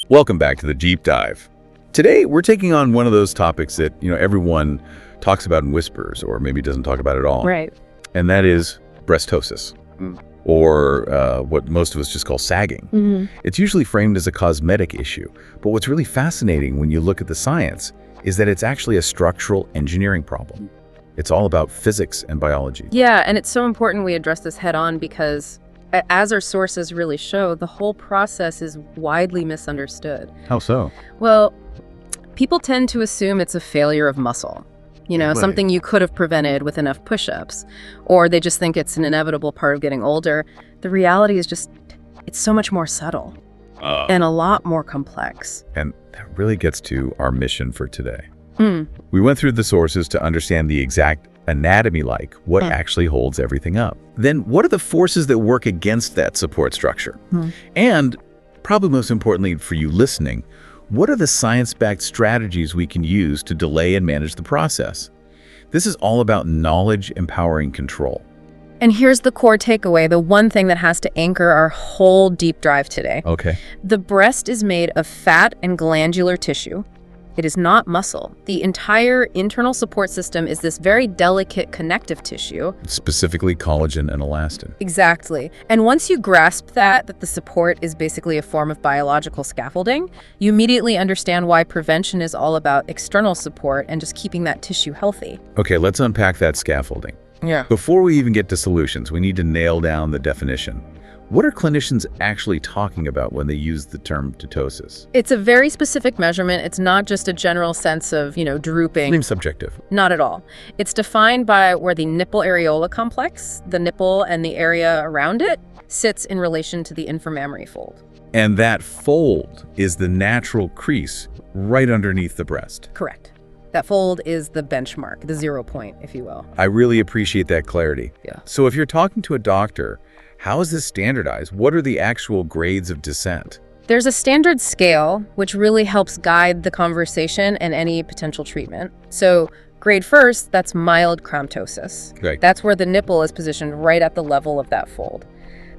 Welcome back to the Deep Dive. Today, we're taking on one of those topics that, everyone talks about in whispers or maybe doesn't talk about at all. Right. And that is breastosis, or what most of us just call sagging. Mm-hmm. It's usually framed as a cosmetic issue, but what's really fascinating when you look at the science is that it's actually a structural engineering problem. It's all about physics and biology. Yeah, and it's so important we address this head on because, as our sources really show, the whole process is widely misunderstood. How so? Well, people tend to assume it's a failure of muscle. Right. Something you could have prevented with enough push-ups, or they just think it's an inevitable part of getting older. The reality is just, it's so much more subtle and a lot more complex. And that really gets to our mission for today. Mm. We went through the sources to understand the exact anatomy, like what actually holds everything up. Then what are the forces that work against that support structure? And probably most importantly for you listening, what are the science-backed strategies we can use to delay and manage the process? This is all about knowledge empowering control. And here's the core takeaway, the one thing that has to anchor our whole deep dive today. Okay. The breast is made of fat and glandular tissue. It is not muscle. The entire internal support system is this very delicate connective tissue. Specifically collagen and elastin. Exactly. And once you grasp that the support is basically a form of biological scaffolding, you immediately understand why prevention is all about external support and just keeping that tissue healthy. Okay, let's unpack that scaffolding. Yeah. Before we even get to solutions, we need to nail down the definition. What are clinicians actually talking about when they use the term ptosis? It's a very specific measurement. It's not just a general sense of, drooping. Seems subjective. Not at all. It's defined by where the nipple areola complex, the nipple and the area around it, sits in relation to the inframammary fold. And that fold is the natural crease right underneath the breast. Correct. That fold is the benchmark, the 0 point, if you will. I really appreciate that clarity. Yeah. So if you're talking to a doctor, how is this standardized? What are the actual grades of descent? There's a standard scale, which really helps guide the conversation and any potential treatment. So grade first, that's mild cramptosis. Right. That's where the nipple is positioned right at the level of that fold.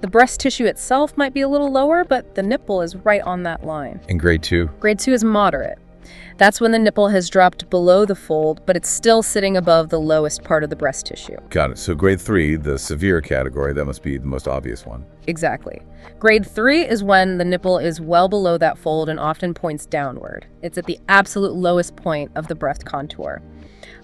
The breast tissue itself might be a little lower, but the nipple is right on that line. And grade 2? Grade 2 is moderate. That's when the nipple has dropped below the fold, but it's still sitting above the lowest part of the breast tissue. Got it. So grade 3, the severe category, that must be the most obvious one. Exactly. Grade 3 is when the nipple is well below that fold and often points downward. It's at the absolute lowest point of the breast contour.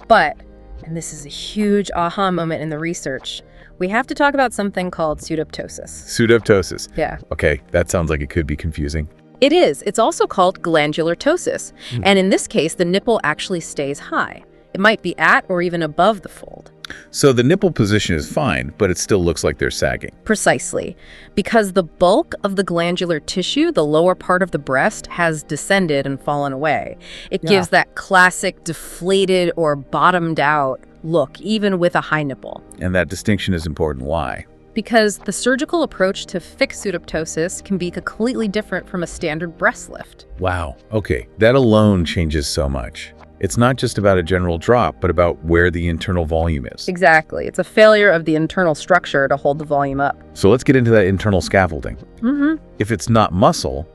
But, and this is a huge aha moment in the research, we have to talk about something called pseudoptosis. Pseudoptosis. Yeah. Okay, that sounds like it could be confusing. It is. It's also called glandular ptosis. And in this case, the nipple actually stays high. It might be at or even above the fold. So the nipple position is fine, but it still looks like they're sagging. Precisely. Because the bulk of the glandular tissue, the lower part of the breast, has descended and fallen away. It gives that classic deflated or bottomed out look, even with a high nipple. And that distinction is important. Why? Because the surgical approach to fix pseudoptosis can be completely different from a standard breast lift. Wow. Okay, that alone changes so much. It's not just about a general drop, but about where the internal volume is. Exactly. It's a failure of the internal structure to hold the volume up. So let's get into that internal scaffolding. Mm-hmm. If it's not muscle,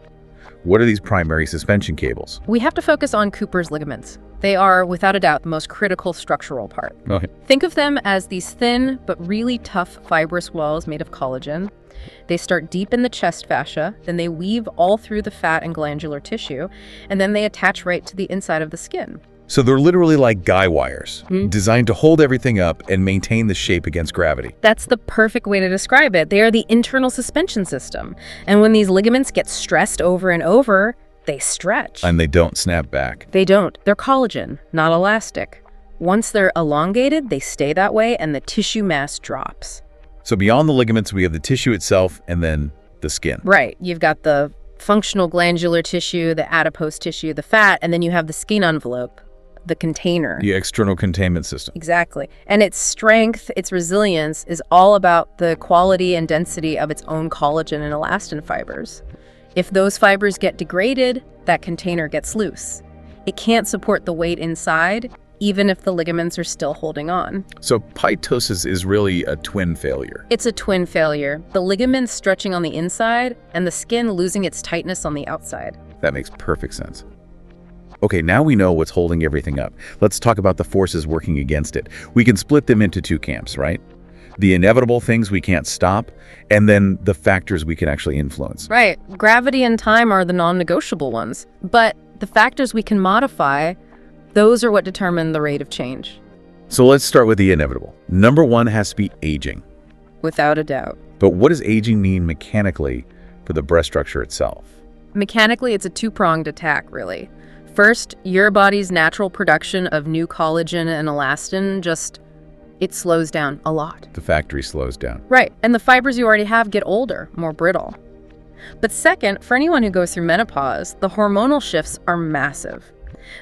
what are these primary suspension cables? We have to focus on Cooper's ligaments. They are, without a doubt, the most critical structural part. Okay. Think of them as these thin but really tough fibrous walls made of collagen. They start deep in the chest fascia, then they weave all through the fat and glandular tissue, and then they attach right to the inside of the skin. So they're literally like guy wires, designed to hold everything up and maintain the shape against gravity. That's the perfect way to describe it. They are the internal suspension system. And when these ligaments get stressed over and over, they stretch. And they don't snap back. They don't. They're collagen, not elastic. Once they're elongated, they stay that way and the tissue mass drops. So beyond the ligaments, we have the tissue itself and then the skin. Right. You've got the functional glandular tissue, the adipose tissue, the fat, and then you have the skin envelope, the container. The external containment system. Exactly. And its strength, its resilience is all about the quality and density of its own collagen and elastin fibers. If those fibers get degraded, that container gets loose. It can't support the weight inside, even if the ligaments are still holding on. So ptosis is really a twin failure. It's a twin failure. The ligaments stretching on the inside and the skin losing its tightness on the outside. That makes perfect sense. Okay, now we know what's holding everything up. Let's talk about the forces working against it. We can split them into two camps, right? The inevitable things we can't stop, and then the factors we can actually influence. Right. Gravity and time are the non-negotiable ones. But the factors we can modify, those are what determine the rate of change. So let's start with the inevitable. Number one has to be aging. Without a doubt. But what does aging mean mechanically for the breast structure itself? Mechanically, it's a two-pronged attack, really. First, your body's natural production of new collagen and elastin it slows down a lot. The factory slows down. Right, and the fibers you already have get older, more brittle. But second, for anyone who goes through menopause, the hormonal shifts are massive.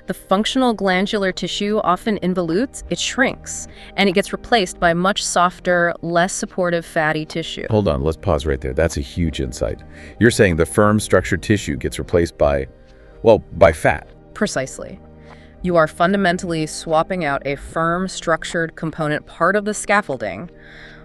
The functional glandular tissue often involutes, it shrinks, and it gets replaced by much softer, less supportive fatty tissue. Hold on, let's pause right there. That's a huge insight. You're saying the firm structured tissue gets replaced by fat. Precisely. You are fundamentally swapping out a firm, structured component, part of the scaffolding,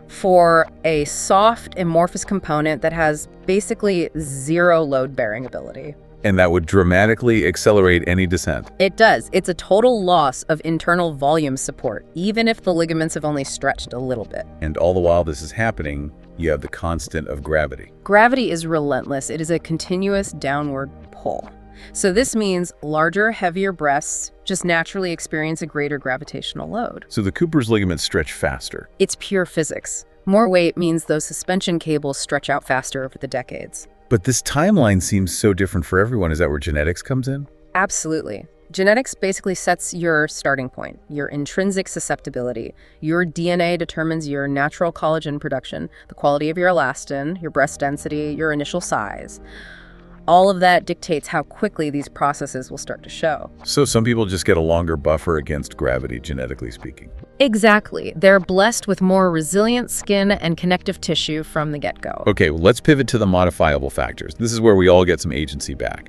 for a soft, amorphous component that has basically zero load-bearing ability. And that would dramatically accelerate any descent. It does. It's a total loss of internal volume support, even if the ligaments have only stretched a little bit. And all the while this is happening, you have the constant of gravity. Gravity is relentless. It is a continuous downward pull. So this means larger, heavier breasts just naturally experience a greater gravitational load. So the Cooper's ligaments stretch faster. It's pure physics. More weight means those suspension cables stretch out faster over the decades. But this timeline seems so different for everyone. Is that where genetics comes in? Absolutely. Genetics basically sets your starting point, your intrinsic susceptibility. Your DNA determines your natural collagen production, the quality of your elastin, your breast density, your initial size. All of that dictates how quickly these processes will start to show. So some people just get a longer buffer against gravity, genetically speaking. Exactly. They're blessed with more resilient skin and connective tissue from the get-go. Okay, well, let's pivot to the modifiable factors. This is where we all get some agency back.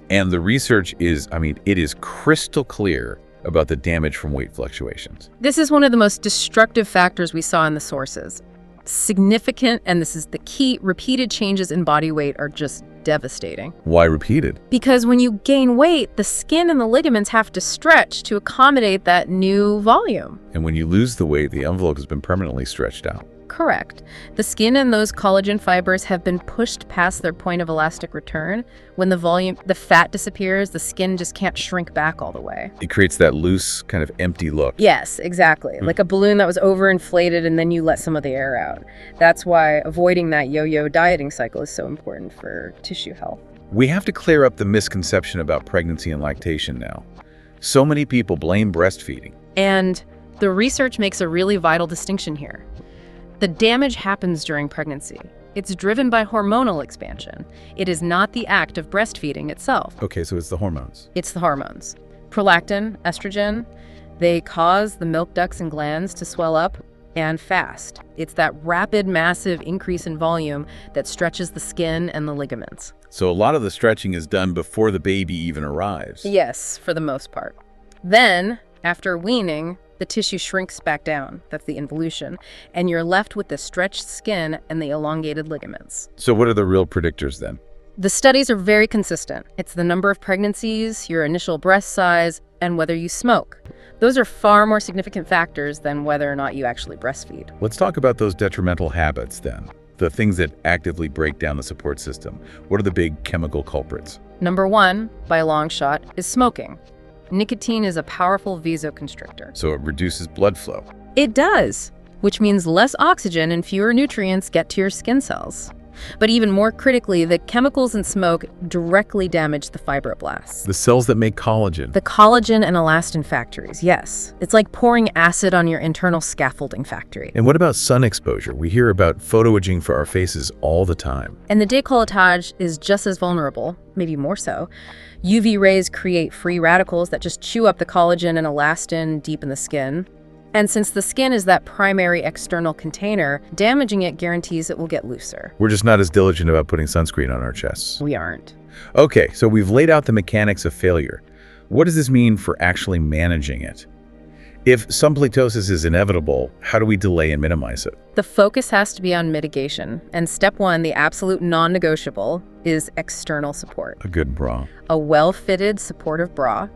And the research is, it is crystal clear about the damage from weight fluctuations. This is one of the most destructive factors we saw in the sources. Significant, and this is the key, repeated changes in body weight are just devastating. Why repeated? Because when you gain weight, the skin and the ligaments have to stretch to accommodate that new volume. And when you lose the weight, the envelope has been permanently stretched out. Correct. The skin and those collagen fibers have been pushed past their point of elastic return. When the fat disappears, the skin just can't shrink back all the way. It creates that loose, kind of empty look. Yes, exactly. Like a balloon that was overinflated and then you let some of the air out. That's why avoiding that yo-yo dieting cycle is so important for tissue health. We have to clear up the misconception about pregnancy and lactation now. So many people blame breastfeeding. And the research makes a really vital distinction here. The damage happens during pregnancy. It's driven by hormonal expansion. It is not the act of breastfeeding itself. Okay, so it's the hormones. It's the hormones. Prolactin, estrogen, they cause the milk ducts and glands to swell up and fast. It's that rapid, massive increase in volume that stretches the skin and the ligaments. So a lot of the stretching is done before the baby even arrives. Yes, for the most part. Then, after weaning, the tissue shrinks back down, that's the involution, and you're left with the stretched skin and the elongated ligaments. So what are the real predictors then? The studies are very consistent. It's the number of pregnancies, your initial breast size, and whether you smoke. Those are far more significant factors than whether or not you actually breastfeed. Let's talk about those detrimental habits then. The things that actively break down the support system. What are the big chemical culprits? Number one, by a long shot, is smoking. Nicotine is a powerful vasoconstrictor. So it reduces blood flow. It does, which means less oxygen and fewer nutrients get to your skin cells. But even more critically, the chemicals in smoke directly damage the fibroblasts. The cells that make collagen. The collagen and elastin factories, yes. It's like pouring acid on your internal scaffolding factory. And what about sun exposure? We hear about photoaging for our faces all the time. And the décolletage is just as vulnerable, maybe more so. UV rays create free radicals that just chew up the collagen and elastin deep in the skin. And since the skin is that primary external container, damaging it guarantees it will get looser. We're just not as diligent about putting sunscreen on our chests. We aren't. Okay, so we've laid out the mechanics of failure. What does this mean for actually managing it? If symptomatic is inevitable, how do we delay and minimize it? The focus has to be on mitigation. And step one, the absolute non-negotiable, is external support. A good bra. A well-fitted, supportive bra.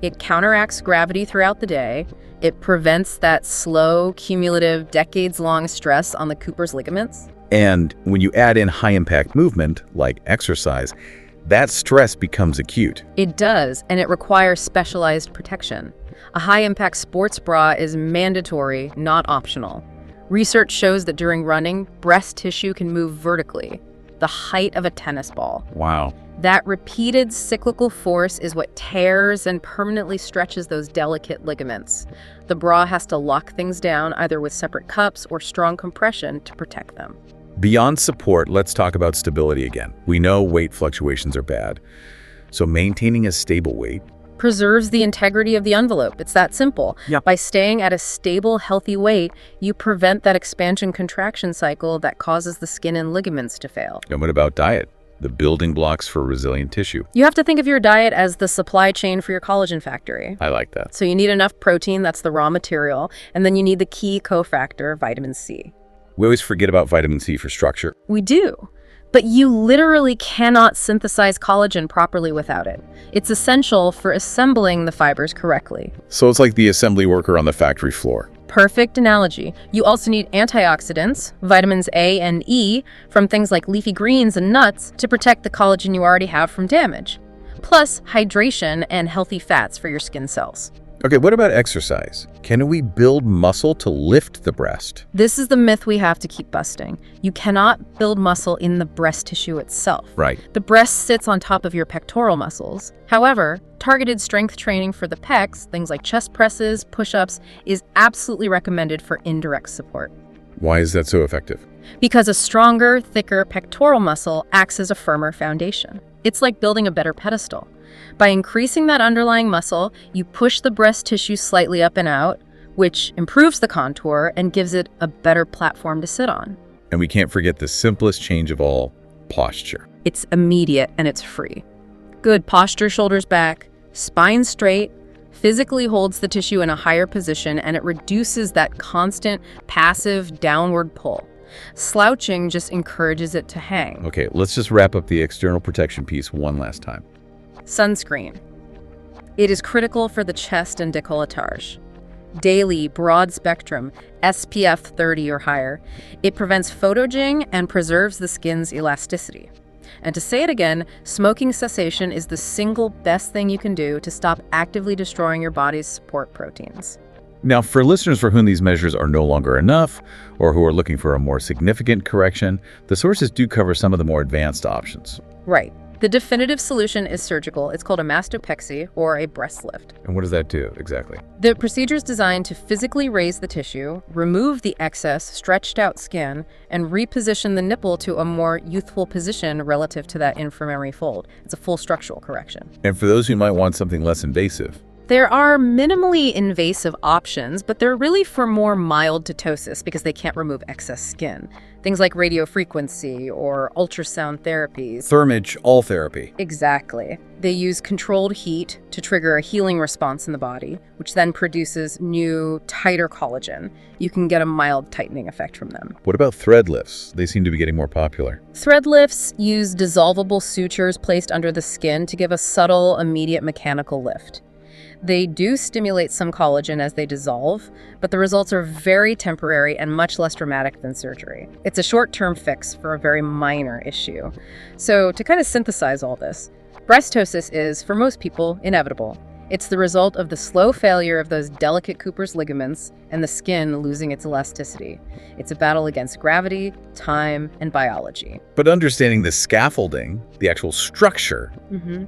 It counteracts gravity throughout the day. It prevents that slow, cumulative, decades-long stress on the Cooper's ligaments. And when you add in high-impact movement, like exercise, that stress becomes acute. It does, and it requires specialized protection. A high-impact sports bra is mandatory, not optional. Research shows that during running, breast tissue can move vertically, the height of a tennis ball. Wow. That repeated cyclical force is what tears and permanently stretches those delicate ligaments. The bra has to lock things down either with separate cups or strong compression to protect them. Beyond support, let's talk about stability again. We know weight fluctuations are bad. So maintaining a stable weight Preserves the integrity of the envelope. It's that simple. Yep. By staying at a stable, healthy weight, you prevent that expansion-contraction cycle that causes the skin and ligaments to fail. And what about diet? The building blocks for resilient tissue. You have to think of your diet as the supply chain for your collagen factory. I like that. So you need enough protein, that's the raw material, and then you need the key cofactor, vitamin C. We always forget about vitamin C for structure. We do. But you literally cannot synthesize collagen properly without it. It's essential for assembling the fibers correctly. So it's like the assembly worker on the factory floor. Perfect analogy. You also need antioxidants, vitamins A and E, from things like leafy greens and nuts to protect the collagen you already have from damage. Plus hydration and healthy fats for your skin cells. Okay, what about exercise? Can we build muscle to lift the breast? This is the myth we have to keep busting. You cannot build muscle in the breast tissue itself. Right. The breast sits on top of your pectoral muscles. However, targeted strength training for the pecs, things like chest presses, push-ups, is absolutely recommended for indirect support. Why is that so effective? Because a stronger, thicker pectoral muscle acts as a firmer foundation. It's like building a better pedestal. By increasing that underlying muscle, you push the breast tissue slightly up and out, which improves the contour and gives it a better platform to sit on. And we can't forget the simplest change of all, posture. It's immediate and it's free. Good posture, shoulders back, spine straight, physically holds the tissue in a higher position, and it reduces that constant, passive downward pull. Slouching just encourages it to hang. Okay, let's just wrap up the external protection piece one last time. Sunscreen. It is critical for the chest and décolletage. Daily, broad spectrum, SPF 30 or higher. It prevents photoaging and preserves the skin's elasticity. And to say it again, smoking cessation is the single best thing you can do to stop actively destroying your body's support proteins. Now, for listeners for whom these measures are no longer enough, or who are looking for a more significant correction, the sources do cover some of the more advanced options. Right. The definitive solution is surgical. It's called a mastopexy or a breast lift. And what does that do exactly? The procedure is designed to physically raise the tissue, remove the excess stretched out skin, and reposition the nipple to a more youthful position relative to that inframammary fold. It's a full structural correction. And for those who might want something less invasive, there are minimally invasive options, but they're really for more mild ptosis because they can't remove excess skin. Things like radiofrequency or ultrasound therapies. Thermage, all therapy. Exactly. They use controlled heat to trigger a healing response in the body, which then produces new, tighter collagen. You can get a mild tightening effect from them. What about thread lifts? They seem to be getting more popular. Thread lifts use dissolvable sutures placed under the skin to give a subtle, immediate mechanical lift. They do stimulate some collagen as they dissolve, but the results are very temporary and much less dramatic than surgery. It's a short-term fix for a very minor issue. So to kind of synthesize all this, breastosis is, for most people, inevitable. It's the result of the slow failure of those delicate Cooper's ligaments and the skin losing its elasticity. It's a battle against gravity, time, and biology. But understanding the scaffolding, the actual structure,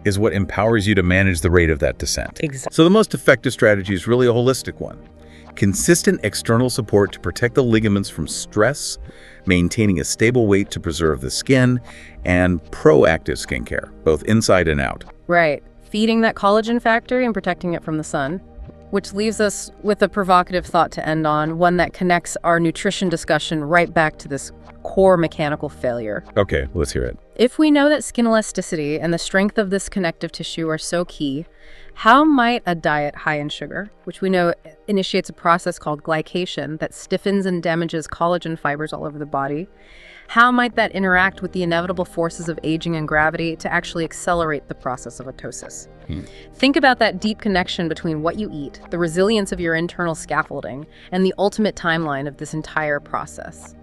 is what empowers you to manage the rate of that descent. Exactly. So the most effective strategy is really a holistic one. Consistent external support to protect the ligaments from stress, maintaining a stable weight to preserve the skin, and proactive skincare, both inside and out. Right. Feeding that collagen factory and protecting it from the sun. Which leaves us with a provocative thought to end on, one that connects our nutrition discussion right back to this core mechanical failure. Okay, let's hear it. If we know that skin elasticity and the strength of this connective tissue are so key, how might a diet high in sugar, which we know initiates a process called glycation that stiffens and damages collagen fibers all over the body, how might that interact with the inevitable forces of aging and gravity to actually accelerate the process of autosis? Think about that deep connection between what you eat, the resilience of your internal scaffolding, and the ultimate timeline of this entire process.